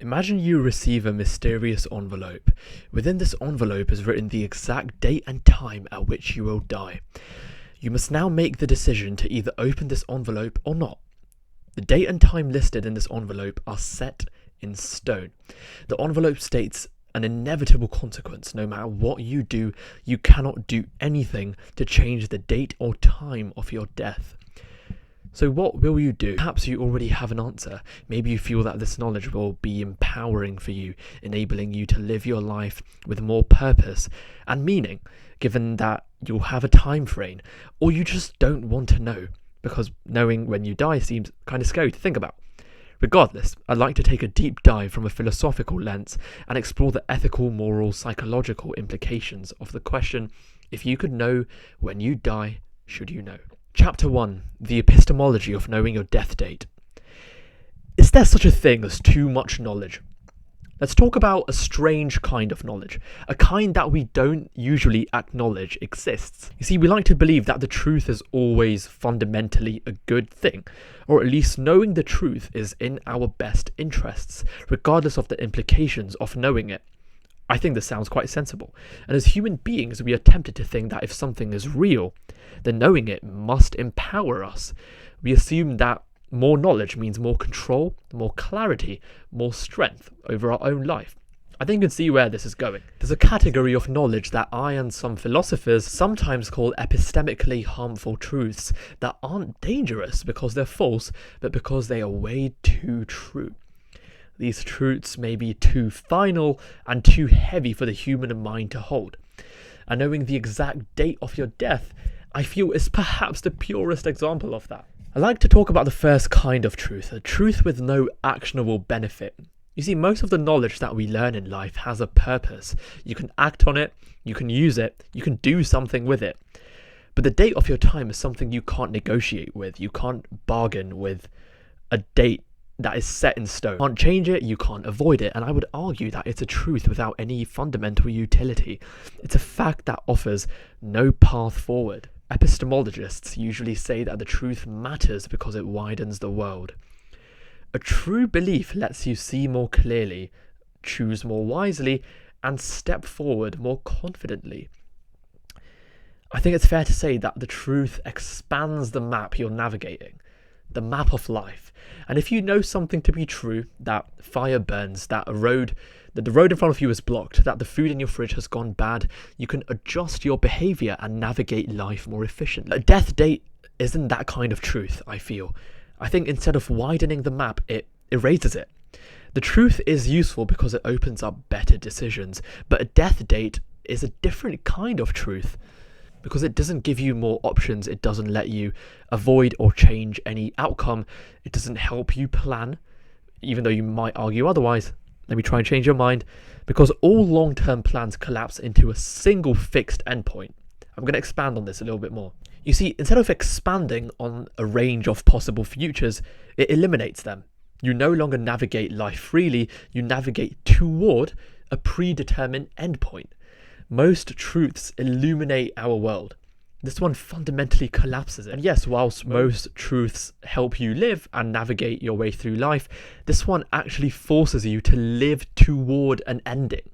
Imagine you receive a mysterious envelope. Within this envelope is written the exact date and time at which you will die. You must now make the decision to either open this envelope or not. The date and time listed in this envelope are set in stone. The envelope states an inevitable consequence. No matter what you do, you cannot do anything to change the date or time of your death. So what will you do? Perhaps you already have an answer. Maybe you feel that this knowledge will be empowering for you, enabling you to live your life with more purpose and meaning, given that you'll have a time frame, or you just don't want to know, because knowing when you die seems kind of scary to think about. Regardless, I'd like to take a deep dive from a philosophical lens and explore the ethical, moral, psychological implications of the question, if you could know when you die, should you know? Chapter 1. The epistemology of knowing your death date. Is there such a thing as too much knowledge? Let's talk about a strange kind of knowledge, a kind that we don't usually acknowledge exists. You see, we like to believe that the truth is always fundamentally a good thing, or at least knowing the truth is in our best interests, regardless of the implications of knowing it. I think this sounds quite sensible, and as human beings we are tempted to think that if something is real, then knowing it must empower us. We assume that more knowledge means more control, more clarity, more strength over our own life. I think you can see where this is going. There's a category of knowledge that I and some philosophers sometimes call epistemically harmful truths that aren't dangerous because they're false, but because they are way too true. These truths may be too final and too heavy for the human mind to hold. And knowing the exact date of your death, I feel, is perhaps the purest example of that. I like to talk about the first kind of truth, a truth with no actionable benefit. You see, most of the knowledge that we learn in life has a purpose. You can act on it, you can use it, you can do something with it. But the date of your time is something you can't negotiate with. You can't bargain with a date that is set in stone. You can't change it, you can't avoid it, and I would argue that it's a truth without any fundamental utility. It's a fact that offers no path forward. Epistemologists usually say that the truth matters because it widens the world. A true belief lets you see more clearly, choose more wisely, and step forward more confidently. I think it's fair to say that the truth expands the map you're navigating, the map of life. And if you know something to be true, that fire burns, that the road in front of you is blocked, that the food in your fridge has gone bad, you can adjust your behaviour and navigate life more efficiently. A death date isn't that kind of truth, I feel. I think instead of widening the map, it erases it. The truth is useful because it opens up better decisions, but a death date is a different kind of truth. Because it doesn't give you more options, it doesn't let you avoid or change any outcome, it doesn't help you plan, even though you might argue otherwise. Let me try and change your mind. Because all long-term plans collapse into a single fixed endpoint. I'm going to expand on this a little bit more. You see, instead of expanding on a range of possible futures, it eliminates them. You no longer navigate life freely, you navigate toward a predetermined endpoint. Most truths illuminate our world. This one fundamentally collapses it. And yes, whilst most truths help you live and navigate your way through life, this one actually forces you to live toward an ending.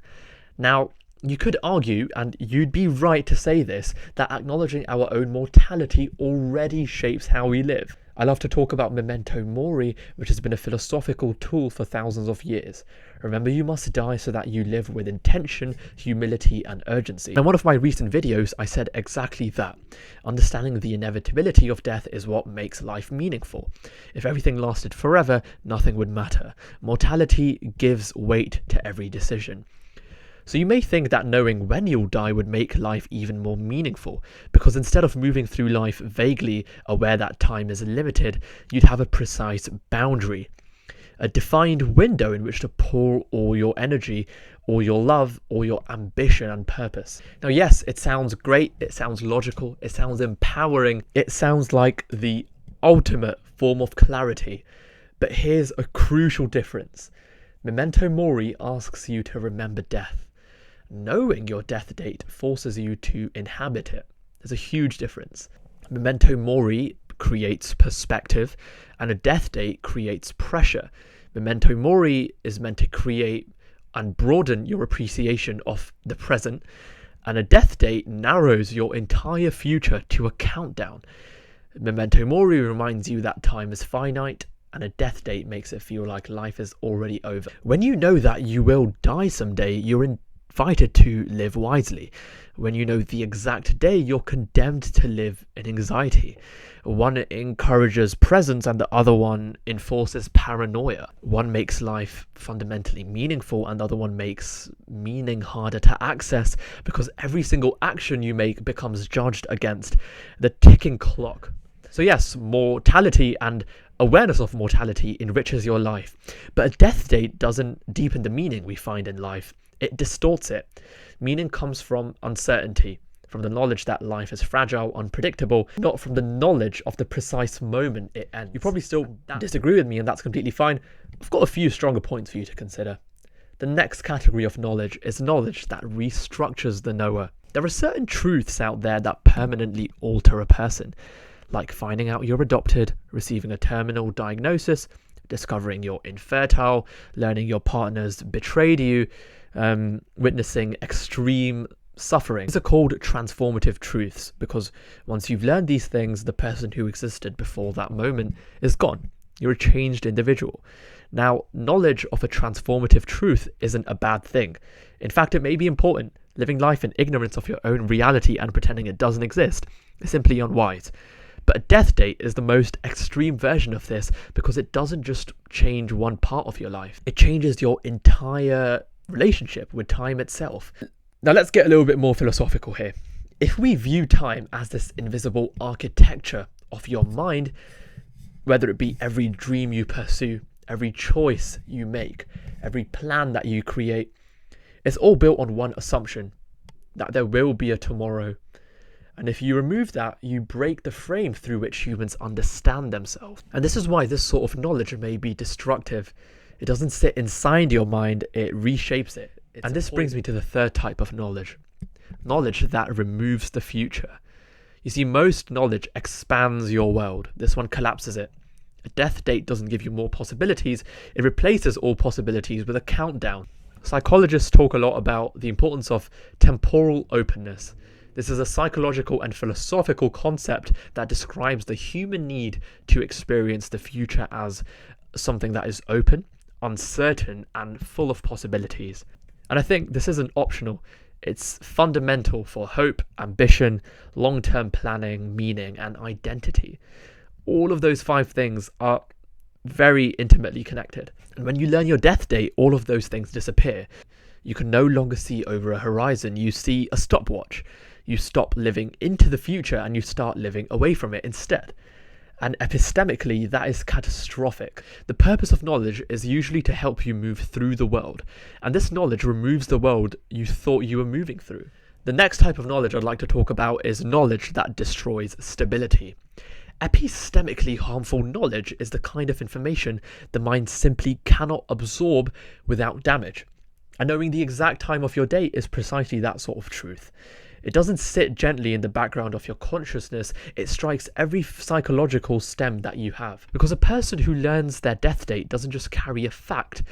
Now, you could argue, and you'd be right to say this, that acknowledging our own mortality already shapes how we live. I love to talk about memento mori, which has been a philosophical tool for thousands of years. Remember, you must die so that you live with intention, humility, and urgency. In one of my recent videos, I said exactly that. Understanding the inevitability of death is what makes life meaningful. If everything lasted forever, nothing would matter. Mortality gives weight to every decision. So you may think that knowing when you'll die would make life even more meaningful, because instead of moving through life vaguely aware that time is limited, you'd have a precise boundary, a defined window in which to pour all your energy, all your love, all your ambition and purpose. Now yes, it sounds great, it sounds logical, it sounds empowering, it sounds like the ultimate form of clarity, but here's a crucial difference. Memento mori asks you to remember death. Knowing your death date forces you to inhabit it. There's a huge difference. Memento mori creates perspective, and a death date creates pressure. Memento mori is meant to create and broaden your appreciation of the present, and a death date narrows your entire future to a countdown. Memento mori reminds you that time is finite, and a death date makes it feel like life is already over. When you know that you will die someday, you're invited to live wisely. When you know the exact day, you're condemned to live in anxiety. One encourages presence and the other one enforces paranoia. One makes life fundamentally meaningful and the other one makes meaning harder to access, because every single action you make becomes judged against the ticking clock. So yes, mortality and awareness of mortality enriches your life, but a death date doesn't deepen the meaning we find in life. It distorts it. Meaning comes from uncertainty, from the knowledge that life is fragile, unpredictable, not from the knowledge of the precise moment it ends. You probably still disagree with me, and that's completely fine. I've got a few stronger points for you to consider. The next category of knowledge is knowledge that restructures the knower. There are certain truths out there that permanently alter a person, like finding out you're adopted, receiving a terminal diagnosis, discovering you're infertile, learning your partner's betrayed you, witnessing extreme suffering. These are called transformative truths, because once you've learned these things, the person who existed before that moment is gone. You're a changed individual. Now, knowledge of a transformative truth isn't a bad thing. In fact, it may be important. Living life in ignorance of your own reality and pretending it doesn't exist is simply unwise. But a death date is the most extreme version of this, because it doesn't just change one part of your life. It changes your entire relationship with time itself. Now let's get a little bit more philosophical here. If we view time as this invisible architecture of your mind, whether it be every dream you pursue, every choice you make, every plan that you create, it's all built on one assumption, that there will be a tomorrow. And if you remove that, you break the frame through which humans understand themselves. And this is why this sort of knowledge may be destructive. It doesn't sit inside your mind, it reshapes it. And this brings me to the third type of knowledge. Knowledge that removes the future. You see, most knowledge expands your world. This one collapses it. A death date doesn't give you more possibilities, it replaces all possibilities with a countdown. Psychologists talk a lot about the importance of temporal openness. This is a psychological and philosophical concept that describes the human need to experience the future as something that is open, uncertain, and full of possibilities. And I think this isn't optional. It's fundamental for hope, ambition, long-term planning, meaning, and identity. All of those 5 things are very intimately connected. And when you learn your death date, all of those things disappear. You can no longer see over a horizon. You see a stopwatch. You stop living into the future and you start living away from it instead. And epistemically, that is catastrophic. The purpose of knowledge is usually to help you move through the world, and this knowledge removes the world you thought you were moving through. The next type of knowledge I'd like to talk about is knowledge that destroys stability. Epistemically harmful knowledge is the kind of information the mind simply cannot absorb without damage. And knowing the exact time of your day is precisely that sort of truth. It doesn't sit gently in the background of your consciousness, it strikes every psychological stem that you have. Because a person who learns their death date doesn't just carry a fact,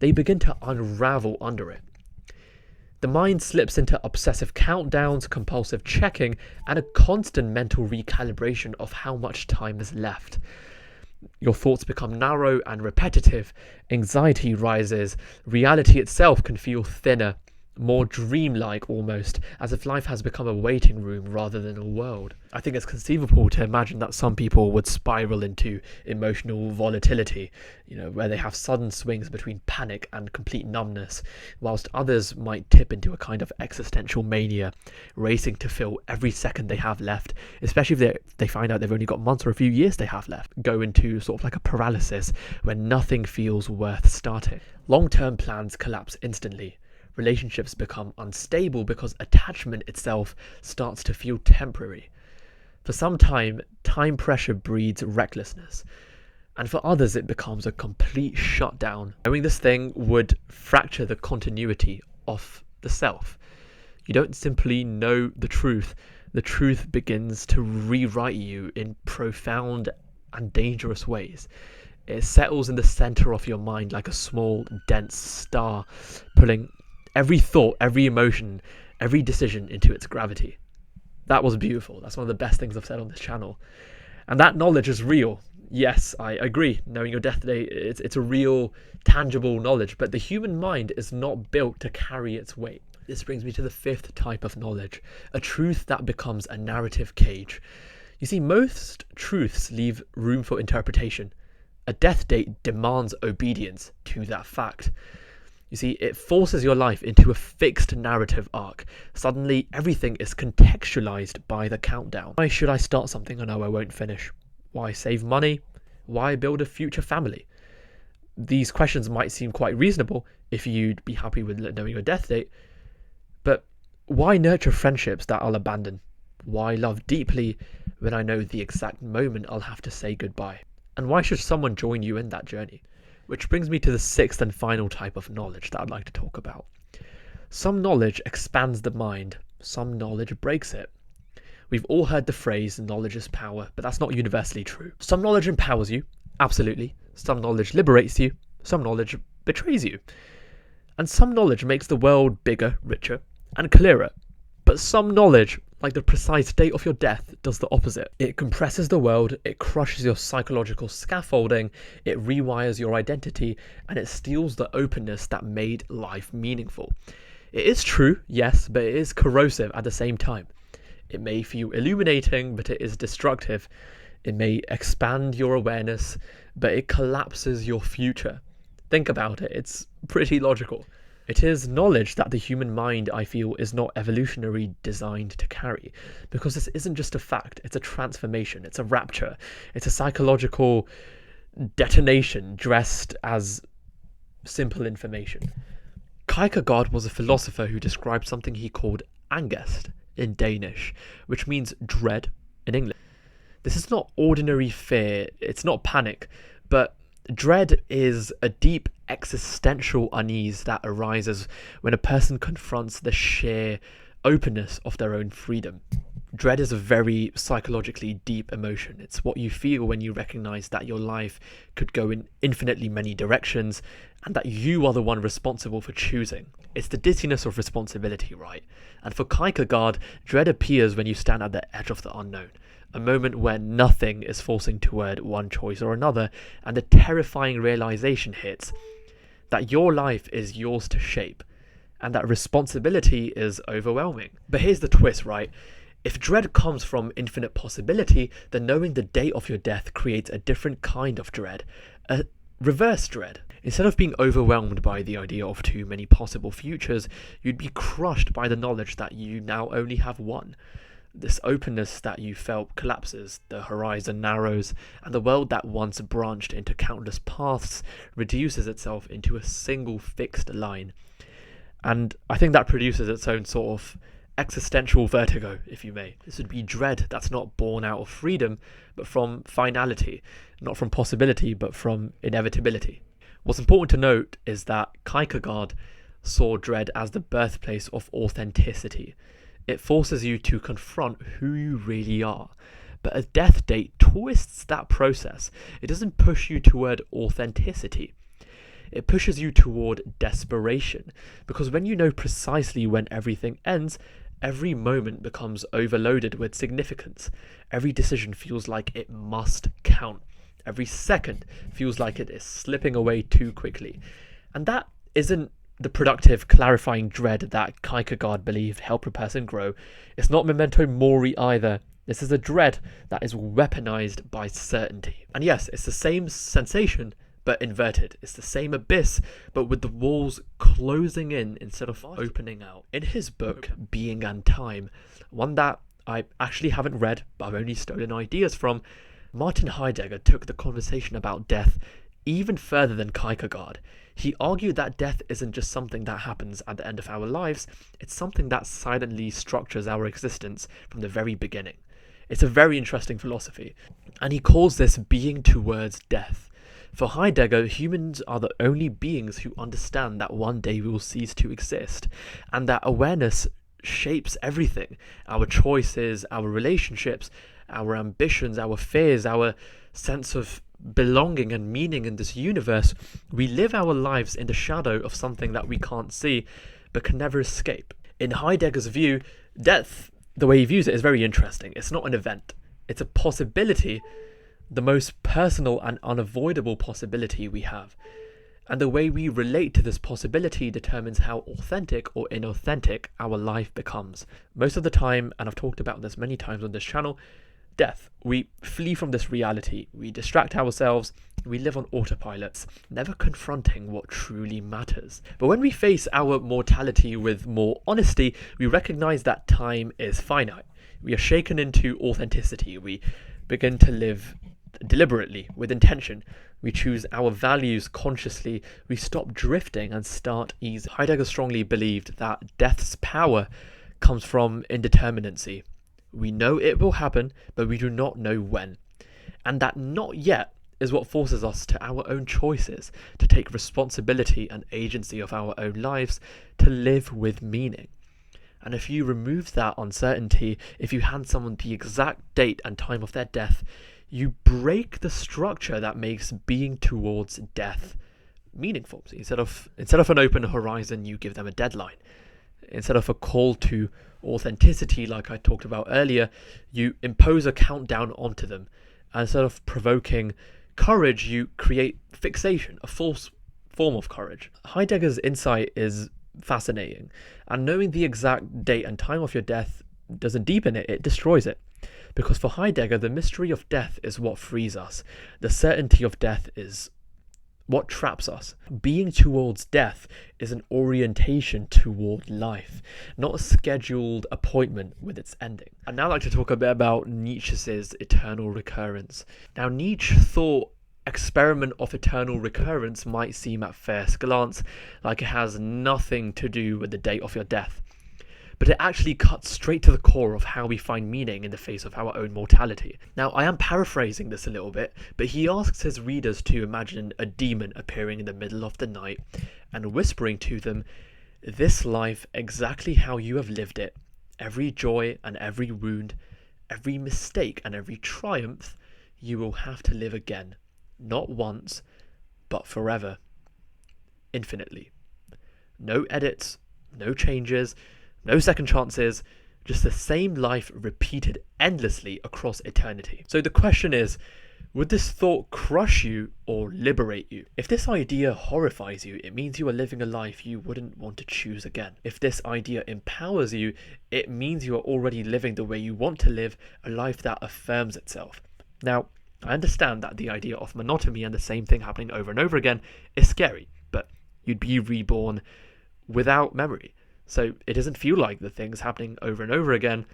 they begin to unravel under it. The mind slips into obsessive countdowns, compulsive checking, and a constant mental recalibration of how much time is left. Your thoughts become narrow and repetitive, anxiety rises, reality itself can feel thinner, more dreamlike almost, as if life has become a waiting room rather than a world. I think it's conceivable to imagine that some people would spiral into emotional volatility, where they have sudden swings between panic and complete numbness, whilst others might tip into a kind of existential mania, racing to fill every second they have left, especially if they find out they've only got months or a few years they have left, go into sort of like a paralysis where nothing feels worth starting. Long-term plans collapse instantly. Relationships become unstable because attachment itself starts to feel temporary. For some time pressure breeds recklessness, and for others it becomes a complete shutdown. Knowing this thing would fracture the continuity of the self. You don't simply know the truth begins to rewrite you in profound and dangerous ways. It settles in the center of your mind like a small, dense star, pulling every thought, every emotion, every decision into its gravity. That was beautiful. That's one of the best things I've said on this channel. And that knowledge is real. Yes, I agree. Knowing your death day, it's a real, tangible knowledge. But the human mind is not built to carry its weight. This brings me to the fifth type of knowledge, a truth that becomes a narrative cage. You see, most truths leave room for interpretation. A death date demands obedience to that fact. You see, it forces your life into a fixed narrative arc. Suddenly, everything is contextualized by the countdown. Why should I start something I know I won't finish? Why save money? Why build a future family? These questions might seem quite reasonable if you'd be happy with knowing your death date, but why nurture friendships that I'll abandon? Why love deeply when I know the exact moment I'll have to say goodbye? And why should someone join you in that journey? Which brings me to the sixth and final type of knowledge that I'd like to talk about. Some knowledge expands the mind, some knowledge breaks it. We've all heard the phrase, knowledge is power, but that's not universally true. Some knowledge empowers you, absolutely. Some knowledge liberates you, some knowledge betrays you. And some knowledge makes the world bigger, richer, and clearer. But some knowledge, like the precise date of your death, does the opposite. It compresses the world, it crushes your psychological scaffolding, it rewires your identity, and it steals the openness that made life meaningful. It is true, yes, but it is corrosive at the same time. It may feel illuminating, but it is destructive. It may expand your awareness, but it collapses your future. Think about it, it's pretty logical. It is knowledge that the human mind, I feel, is not evolutionarily designed to carry. Because this isn't just a fact, it's a transformation, it's a rapture, it's a psychological detonation dressed as simple information. Keidegger was a philosopher who described something he called angst in Danish, which means dread in English. This is not ordinary fear, it's not panic, but dread is a deep existential unease that arises when a person confronts the sheer openness of their own freedom. Dread is a very psychologically deep emotion. It's what you feel when you recognize that your life could go in infinitely many directions and that you are the one responsible for choosing. It's the dizziness of responsibility, right? And for Kierkegaard, dread appears when you stand at the edge of the unknown. A moment where nothing is forcing toward one choice or another, and the terrifying realization hits that your life is yours to shape, and that responsibility is overwhelming. But here's the twist, right? If dread comes from infinite possibility, then knowing the date of your death creates a different kind of dread, a reverse dread. Instead of being overwhelmed by the idea of too many possible futures, you'd be crushed by the knowledge that you now only have one. This openness that you felt collapses, the horizon narrows, and the world that once branched into countless paths reduces itself into a single fixed line. And I think that produces its own sort of existential vertigo, if you may. This would be dread that's not born out of freedom, but from finality, not from possibility, but from inevitability. What's important to note is that Kierkegaard saw dread as the birthplace of authenticity. It forces you to confront who you really are. But a death date twists that process. It doesn't push you toward authenticity. It pushes you toward desperation. Because when you know precisely when everything ends, every moment becomes overloaded with significance. Every decision feels like it must count. Every second feels like it is slipping away too quickly. And that isn't the productive, clarifying dread that Kierkegaard believed helped a person grow. It's not memento mori either. This is a dread that is weaponized by certainty. And yes, it's the same sensation, but inverted. It's the same abyss, but with the walls closing in instead of opening out. In his book, Being and Time, one that I actually haven't read, but I've only stolen ideas from, Martin Heidegger took the conversation about death even further than Kierkegaard. He argued that death isn't just something that happens at the end of our lives, it's something that silently structures our existence from the very beginning. It's a very interesting philosophy, and he calls this being towards death. For Heidegger, humans are the only beings who understand that one day we will cease to exist, and that awareness shapes everything. Our choices, our relationships, our ambitions, our fears, our sense of belonging and meaning in this universe, we live our lives in the shadow of something that we can't see but can never escape. In Heidegger's view, death, the way he views it, is very interesting. It's not an event. It's a possibility, the most personal and unavoidable possibility we have. And the way we relate to this possibility determines how authentic or inauthentic our life becomes. Most of the time, and I've talked about this many times on this channel, death. We flee from this reality. We distract ourselves. We live on autopilots, never confronting what truly matters. But when we face our mortality with more honesty, we recognize that time is finite. We are shaken into authenticity. We begin to live deliberately, with intention. We choose our values consciously. We stop drifting and start easing. Heidegger strongly believed that death's power comes from indeterminacy. We know it will happen, but we do not know when. And that not yet is what forces us to our own choices, to take responsibility and agency of our own lives, to live with meaning. And if you remove that uncertainty, if you hand someone the exact date and time of their death, you break the structure that makes being towards death meaningful. So instead of an open horizon, you give them a deadline. Instead of a call to authenticity, like I talked about earlier, you impose a countdown onto them. And instead of provoking courage, you create fixation, a false form of courage. Heidegger's insight is fascinating, and knowing the exact date and time of your death doesn't deepen it, it destroys it. Because for Heidegger, the mystery of death is what frees us. The certainty of death is what traps us. Being towards death is an orientation toward life, not a scheduled appointment with its ending. I'd now like to talk a bit about Nietzsche's eternal recurrence. Now, Nietzsche thought experiment of eternal recurrence might seem at first glance like it has nothing to do with the date of your death. But it actually cuts straight to the core of how we find meaning in the face of our own mortality. Now, I am paraphrasing this a little bit, but he asks his readers to imagine a demon appearing in the middle of the night and whispering to them, "This life exactly how you have lived it, every joy and every wound, every mistake and every triumph, you will have to live again, not once, but forever, infinitely. No edits, no changes, no second chances, just the same life repeated endlessly across eternity." So the question is, would this thought crush you or liberate you? If this idea horrifies you, it means you are living a life you wouldn't want to choose again. If this idea empowers you, it means you are already living the way you want to live, a life that affirms itself. Now, I understand that the idea of monotony and the same thing happening over and over again is scary, but you'd be reborn without memory. So it doesn't feel like the things happening over and over again.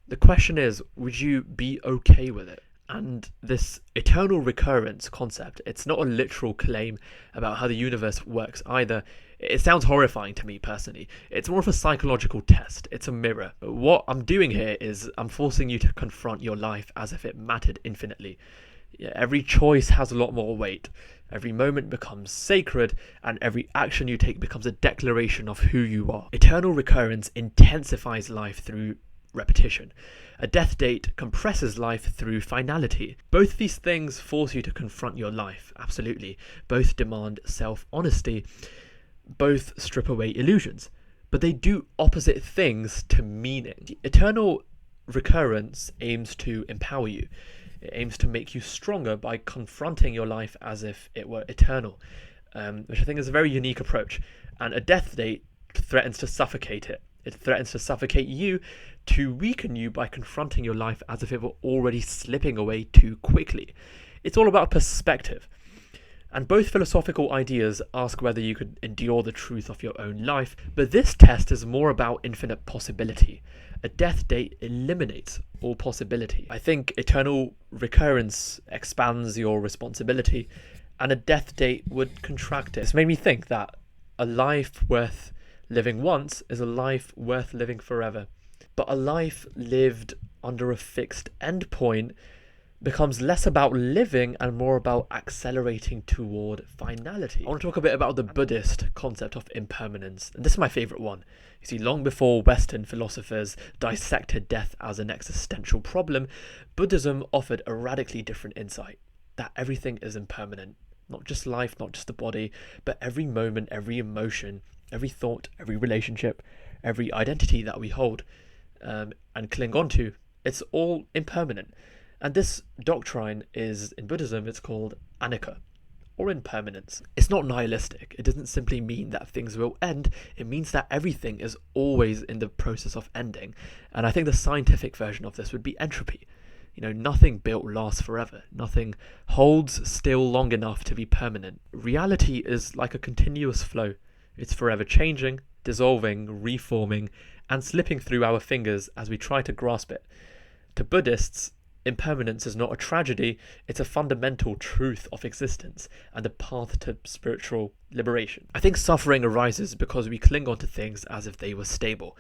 The question is, would you be okay with it? And this eternal recurrence concept, it's not a literal claim about how the universe works either. It sounds horrifying to me personally. It's more of a psychological test. It's a mirror. What I'm doing here is I'm forcing you to confront your life as if it mattered infinitely. Every choice has a lot more weight. Every moment becomes sacred, and every action you take becomes a declaration of who you are. Eternal recurrence intensifies life through repetition. A death date compresses life through finality. Both these things force you to confront your life, absolutely. Both demand self-honesty. Both strip away illusions. But they do opposite things to meaning. Eternal recurrence aims to empower you. It aims to make you stronger by confronting your life as if it were eternal, which I think is a very unique approach. And a death date threatens to suffocate it. It threatens to suffocate you, to weaken you by confronting your life as if it were already slipping away too quickly. It's all about perspective. And both philosophical ideas ask whether you could endure the truth of your own life, but this test is more about infinite possibility. A death date eliminates all possibility. I think eternal recurrence expands your responsibility, and a death date would contract it. This made me think that a life worth living once is a life worth living forever. But a life lived under a fixed endpoint becomes less about living and more about accelerating toward finality. I want to talk a bit about the Buddhist concept of impermanence, and this is my favourite one. You see, long before Western philosophers dissected death as an existential problem, Buddhism offered a radically different insight. that everything is impermanent. Not just life, not just the body, but every moment, every emotion, every thought, every relationship, every identity that we hold and cling on to, it's all impermanent. And this doctrine is, in Buddhism, it's called anicca, or impermanence. It's not nihilistic. It doesn't simply mean that things will end. It means that everything is always in the process of ending. And I think the scientific version of this would be entropy. Nothing built lasts forever. Nothing holds still long enough to be permanent. Reality is like a continuous flow. It's forever changing, dissolving, reforming, and slipping through our fingers as we try to grasp it. To Buddhists, impermanence is not a tragedy, it's a fundamental truth of existence and a path to spiritual liberation. I think suffering arises because we cling on to things as if they were stable,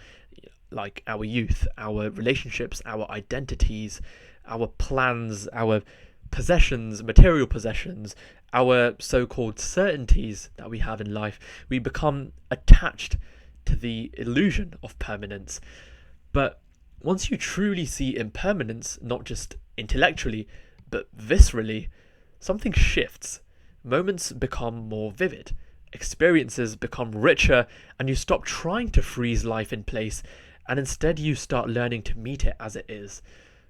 like our youth, our relationships, our identities, our plans, our possessions, material possessions, our so-called certainties that we have in life. We become attached to the illusion of permanence. But once you truly see impermanence, not just intellectually, but viscerally, something shifts. Moments become more vivid, experiences become richer, and you stop trying to freeze life in place, and instead you start learning to meet it as it is.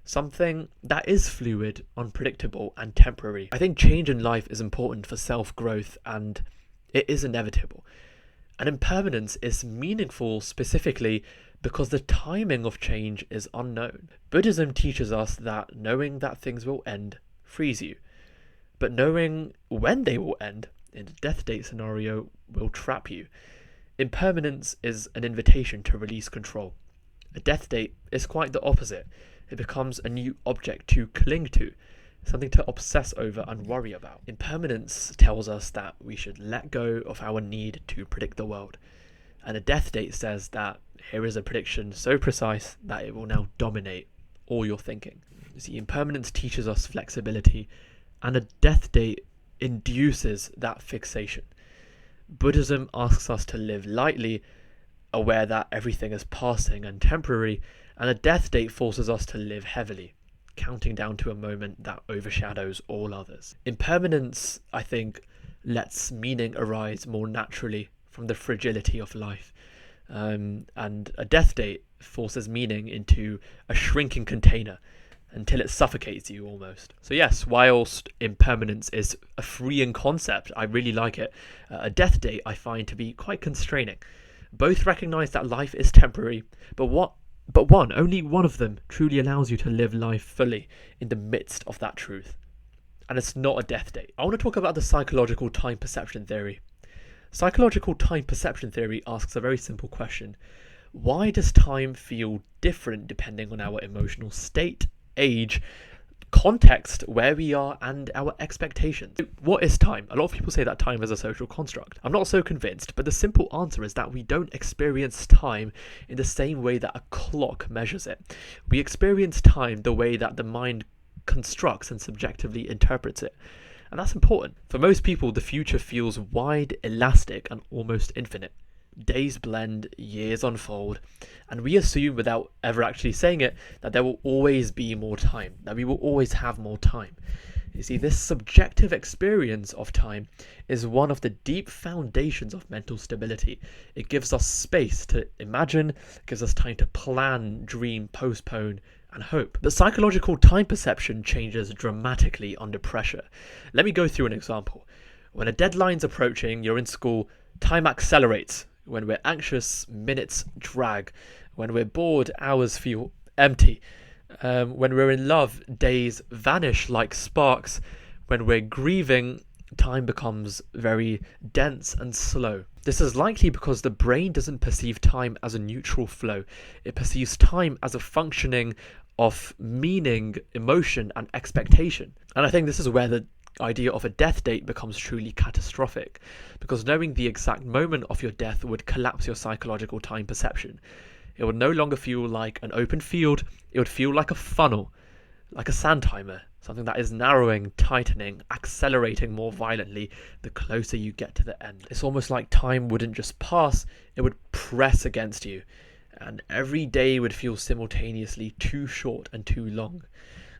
Something that is fluid, unpredictable, and temporary. I think change in life is important for self-growth, and it is inevitable. And impermanence is meaningful specifically because the timing of change is unknown. Buddhism teaches us that knowing that things will end frees you, but knowing when they will end, in a death date scenario, will trap you. Impermanence is an invitation to release control. A death date is quite the opposite. It becomes a new object to cling to, something to obsess over and worry about. Impermanence tells us that we should let go of our need to predict the world. And a death date says that here is a prediction so precise that it will now dominate all your thinking. You see, impermanence teaches us flexibility, and a death date induces that fixation. Buddhism asks us to live lightly, aware that everything is passing and temporary, and a death date forces us to live heavily, counting down to a moment that overshadows all others. Impermanence, I think, lets meaning arise more naturally from the fragility of life. And a death date forces meaning into a shrinking container until it suffocates you almost. So yes, whilst impermanence is a freeing concept, I really like it, a death date I find to be quite constraining. Both recognise that life is temporary, but only one of them truly allows you to live life fully in the midst of that truth. And it's not a death date. I want to talk about the psychological time perception theory. Psychological time perception theory asks a very simple question. Why does time feel different depending on our emotional state, age, context, where we are, and our expectations? What is time? A lot of people say that time is a social construct. I'm not so convinced, but the simple answer is that we don't experience time in the same way that a clock measures it. We experience time the way that the mind constructs and subjectively interprets it. And that's important. For most people, the future feels wide, elastic, and almost infinite. Days blend, years unfold, and we assume, without ever actually saying it, that there will always be more time, that we will always have more time. You see, this subjective experience of time is one of the deep foundations of mental stability. It gives us space to imagine, gives us time to plan, dream, postpone, and hope. The psychological time perception changes dramatically under pressure. Let me go through an example. When a deadline's approaching, you're in school, time accelerates. When we're anxious, minutes drag. When we're bored, hours feel empty. When we're in love, days vanish like sparks. When we're grieving, time becomes very dense and slow. This is likely because the brain doesn't perceive time as a neutral flow. It perceives time as a functioning of meaning, emotion, and expectation. And I think this is where the idea of a death date becomes truly catastrophic, because knowing the exact moment of your death would collapse your psychological time perception. It would no longer feel like an open field, it would feel like a funnel, like a sand timer, something that is narrowing, tightening, accelerating more violently the closer you get to the end. It's almost like time wouldn't just pass, it would press against you, and every day would feel simultaneously too short and too long,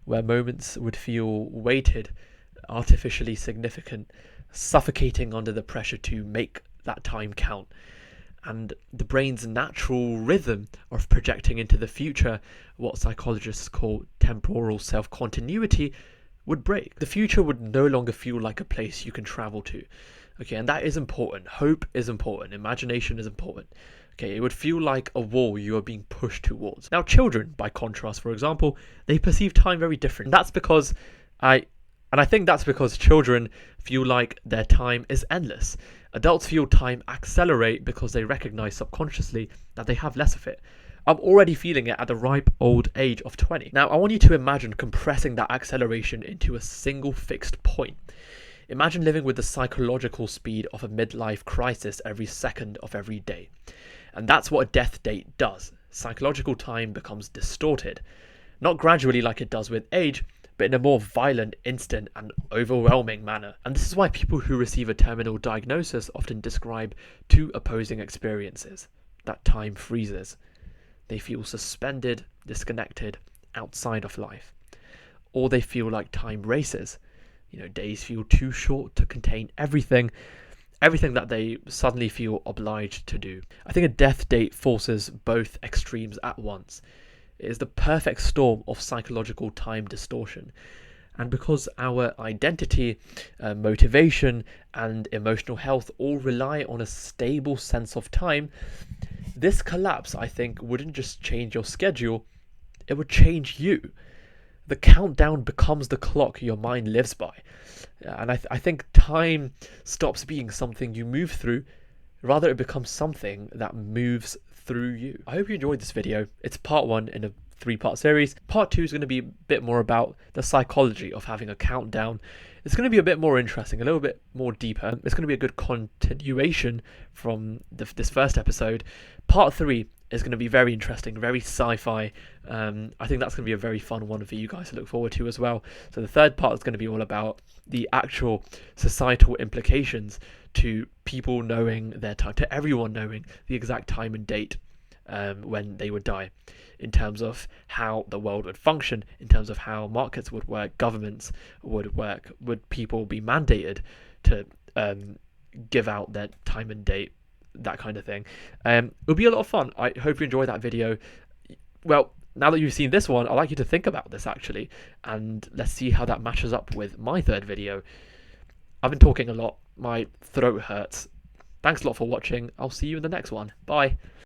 where moments would feel weighted artificially significant, suffocating under the pressure to make that time count. And the brain's natural rhythm of projecting into the future, what psychologists call temporal self-continuity, would break. The future would no longer feel like a place you can travel to. Okay, and that is important. Hope is important. Imagination is important. Okay, it would feel like a wall you are being pushed towards. Now, children, by contrast, for example, they perceive time very different. And that's because I think that's because children feel like their time is endless. Adults feel time accelerate because they recognize subconsciously that they have less of it. I'm already feeling it at the ripe old age of 20. Now, I want you to imagine compressing that acceleration into a single fixed point. Imagine living with the psychological speed of a midlife crisis every second of every day. And that's what a death date does. Psychological time becomes distorted. Not gradually like it does with age, but in a more violent, instant, and overwhelming manner. And this is why people who receive a terminal diagnosis often describe two opposing experiences. That time freezes. They feel suspended, disconnected, outside of life. Or they feel like time races. Days feel too short to contain everything that they suddenly feel obliged to do. I think a death date forces both extremes at once. It is the perfect storm of psychological time distortion. And because our identity, motivation, and emotional health all rely on a stable sense of time, this collapse, I think, wouldn't just change your schedule, it would change you. The countdown becomes the clock your mind lives by. And I think time stops being something you move through, rather it becomes something that moves through you. I hope you enjoyed this video. It's part 1 in a 3-part series. Part 2 is going to be a bit more about the psychology of having a countdown. It's going to be a bit more interesting, a little bit more deeper. It's going to be a good continuation from this first episode. Part 3 is going to be very interesting, very sci-fi. I think that's going to be a very fun one for you guys to look forward to as well. So the third part is going to be all about the actual societal implications to people knowing their time, to everyone knowing the exact time and date when they would die, in terms of how the world would function, in terms of how markets would work, governments would work. Would people be mandated to give out their time and date, that kind of thing? It'll be a lot of fun. I hope you enjoy that video. Well, now that you've seen this one, I'd like you to think about this actually, and let's see how that matches up with my third video. I've been talking a lot. My throat hurts. Thanks a lot for watching. I'll see you in the next one. Bye.